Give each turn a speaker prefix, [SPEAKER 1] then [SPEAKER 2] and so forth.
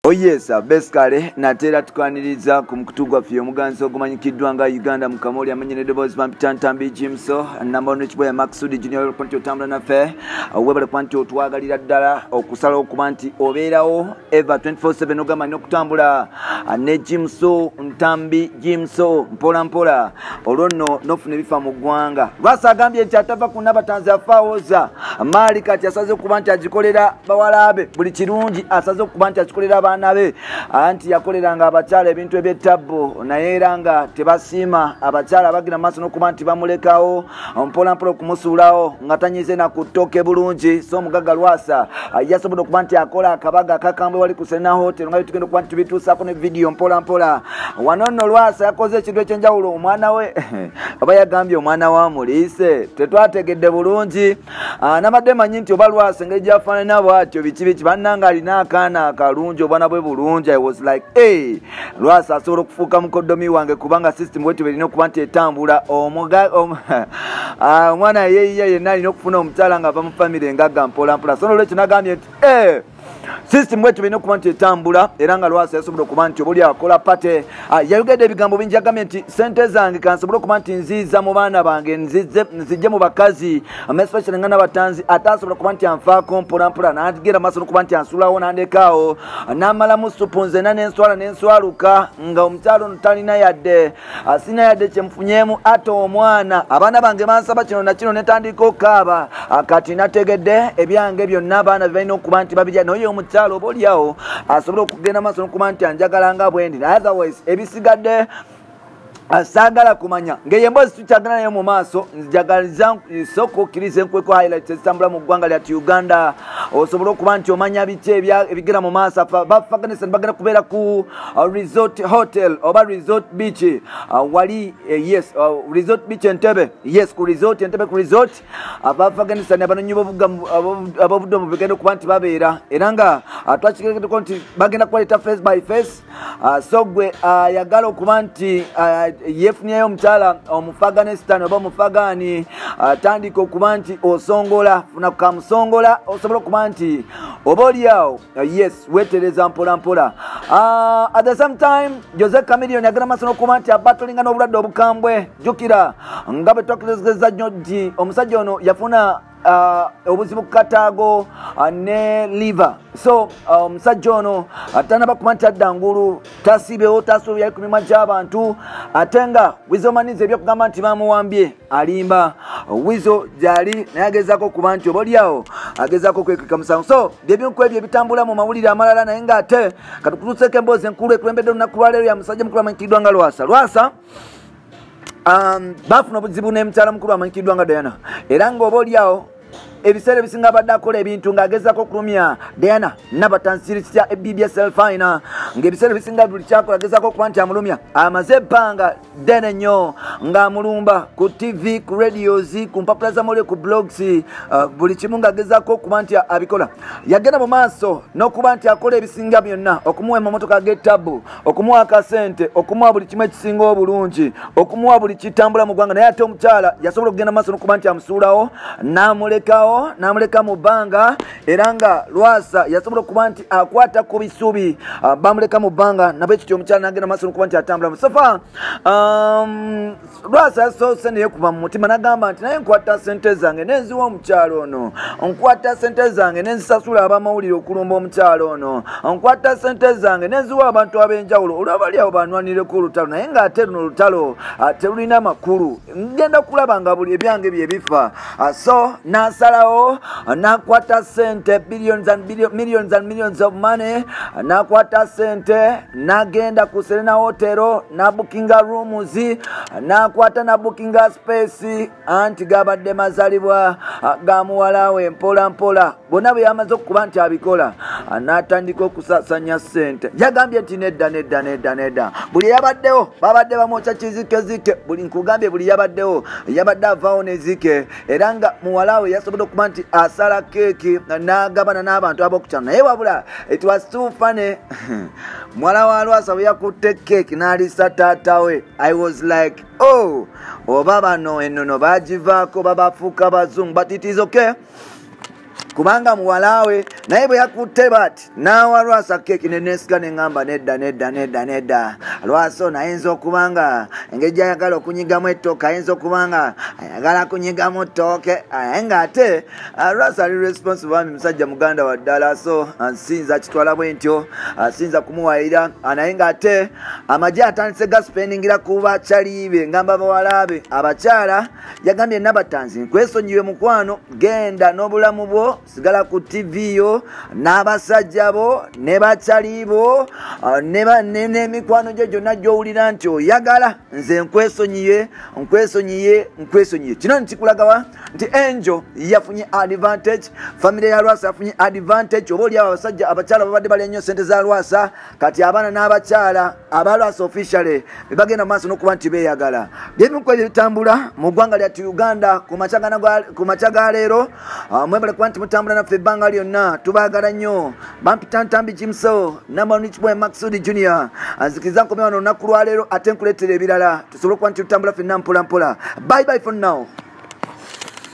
[SPEAKER 1] Oh yes, basically natera tukwaniriza ku mukutu gwaffe omuganzi ogumanyikiddwa nga Uganda mu Kamoli amenyene Debozi Pampitantambi Jimso namba ono Kiboya Maxudi Junior Ponti otambula naffe webale kwanti otwagalira ddala okusala okuba nti obeerawo eva 24/7 ogamba n'okutambula ne Jimso Ntambi Jimso mpola mpola olwono nofuna ebifa mu ggwanga lwasa agambye nti atava ku Nabatanzi afaawoza maali kati asaze okuba nti agikolera bawalabe buli kirungi asaze okuba nti agikolera nabe anti yakoleranga abakyala ebintu ebyettabbo naye era nga tebasiima abakyala bagira maaso n'okuba nti bamulekawo mpola mpola okumusuulawo nga tanyize na ku ttooke bulungi so omugaga Lwasa yasobodde okuba nti akola akabaga akakambwe wali ku Serena Hotel nga tugenda okuba nti tubituusaako ne vidiyo mpola mpola wano nno Lwasa yakoze ekintu ekyenjawulo omwana we aba yagambye omwana wa muliise tetwategedde bulungi nabadde manyi nti oba Lwasa engeri gyafaanana bw'atyo biki bannanga alina akaana akalungi obwana bwe bulungi. I was like hey Lwasa asobola okufuuka mukoddomi wange kubanga system wetu berina okuba nti etambula omwana yeyiye yenna alina okufuna omukyala nga ava mu famire engagga mpola mpola so nolwekyo nagambye nti system wetu berina okuba nti etambula era nga Lwasa yasobola okuba nti obuli akola pate yayogedde ebigambo bingi yagambye nti sente zange kansobola okuba nti nziiza mu baana bange nzijje mu bakazi especially nga Nabatanzi atasobola okuba nti anfaako mpola mpola n'ategera maaso n'okuba nti ansulawo n'andekaawo n'amalamu supu nzena n'enswaluka nga omukyalo ono talina yadde sina yadde kyemufunyeemu ate omwana abaana bange bansaba kino na kino netandika okukaaba kati nategedde ebyange byonna abaana bye balina okuba nti babirya naye omukyalo oba oliawo asobola okugenda maaso n'okuba nti anjagala nga bwendi otherwise ebisigadde saagala kumanya ngeye mbozi tukyagana nayo mu maaso nzijagaliza isoko okkiriza enkweko highlights ezitambula mu ggwanga lya Uganda osobola okuba nti omanya biki ebigera mu maaso Afghanistan bagenda kubeera ku resort hotel oba resort beach wali yes resort beach Entebbe yes ku resort Entebbe ku resort Afghanistan abanonyi ab'obuddomu bagenda okuba nti babeera era nga twakitegeddeko nti bagenda kubaleta face by face so gwe yagala okuba nti yefunyeyo omukyala Omufaghanistan oba Omufagani tandika okuba nti osongola funa kamusongola osobola okuba nti oba oliawo yes wetereza mpola mpola at the same time Jose Chameleone yagenda maaso n'okuba nti abatolinga n'obulwadde obukambwe jjukira nga bwe twakirizigeza nnyo nti omusajja ono yafuna obuzibu kukataago ne liver so omusajja ono atanaba kuba nti adda ngulu tasibewo tasuubi yali ku mimwa gy'abantu ate nga Wizo Manizi ebyokugamba nti bamuwambye alimba Wizo gyali naye agezaako okuba nti oba oliawo agezaako okwekeka musango so byebinku ebyo ebitambula mu mawulire amalala naye ng'ate katukutuuseeko emboozi enkulu ekulembedde olunaku lwaleero ya musajja mukulu amanyikiddwa nga Lwasa bafuna obuzibu n'emukyala mukulu amanyikiddwa nga Diana era ng'oba oliawo ebiseera ebisinga abadde akola ebintu ng'agezaako okulumya Diana Nabatanzi kya BBS Elfina ng'ebiseera ebisinga buli kyakola agezaako okuba nti amulumya amaze ebbanga ddene nnyo ng'amulumba ku TV ku radios ku mpapula z'amawulire ku blogs buli kimu ng'agezaako okuba nti abikola yagenda mu maaso n'okuba nti akola ebisinga byonna okumuwa emmotoka g'ettabu okumuwa akasente okumuwa buli kimu ekisinga obulungi okumuwa buli kitambula mu ggwanga naye ate omukyala yasobola okugenda maaso n'okuba nti amusuulawo n'amuleka mu bbanga era nga Lwasa yasobola okuba nti akwata ku bisubi bamuleka mu bbanga nabwe kityo omukyala n'agenda maaso n'okuba nti atambula musofa Lwasa yasoose naye kuva mu mutima n'agamba nti naye nkwata sente zange nenziwa omukyalo ono nkwata sente zange nenzisasula abamawulire okulumba omukyalo ono nkwata sente zange nenziwa abantu ab'enjawulo olwaba liawo banwanireko olutalo naye ng'ate luno olutalo terulina makulu ngenda kulaba nga buli ebyange bye bifa so n'asalawo n'akwata sente millions and millions of money n'akwata sente n'agenda ku Serena Hotel n'abukinga rooms n'akwata n'abukinga space anti gabadde mazalibwa ga muwala we mpola mpola bonna bwe yamaze okuba nti abikola n'atandika okusasanya sente yagambye nti nedda buli yabaddewo babadde bamwokya kizike buli nkugambye buli yabadde avaawo nezike era nga muwala we yasobola okuba nti asala keeki n'agabana n'abantu ab'okukyalo naye wabula it was too funny muwala wa Lwasa bwe yakutte keeki n'alisa taata we I was like oba bano ennono bagivaako babafuuka bazungu but it is okay kubanga muwalawe naye bwe yakutte bati nawa Lwasa keeki nenesika neŋŋamba nedda Lwasa ono ayinza okubanga engeri gy'ayagala okunyigamu ettooke ayinza okubanga ayagala kunyigamu ttooke aye ng'ate Lwasa ali responsible ami musajja muganda wa ddala so nsinza kitwala bwe ntyo asinza kumuwayira naye ng'ate amagye atandise gaspeningira ku bakyaliibe ngamba bawalabe abakyala yagambye Nabatanzi nkwesonyiwe mukwano genda n'obulamu bwo sigala ku TV yo n'abasajja bo ne bakyaliibo n'emikwano gyo gyonna gy'owulira nti oyagala nze nkwesonyiye kino nkikulagawa nti Angel yafunye advantage family ya Lwasa yafunye advantage oba oli abasajja abakyala babadde bali ennyo sente za Lwasa kati abaana n'abakyala aba Lwasa officially bagenda maaso n'okuba nti beeyagala byebinku ebyo bitambula mu ggwanga lyattu Uganda ku makya ga leero mwebale kuba nti mutambula naffe ebbanga lyonna tubaagala nnyo bampita Ntambi Jimso number one boy Maxudi Junior azikiriza nkomye wano olunaku lwa leero ate nkuleetera ebirala tusobole okuba nti tutambula ffenna mpola bye for now.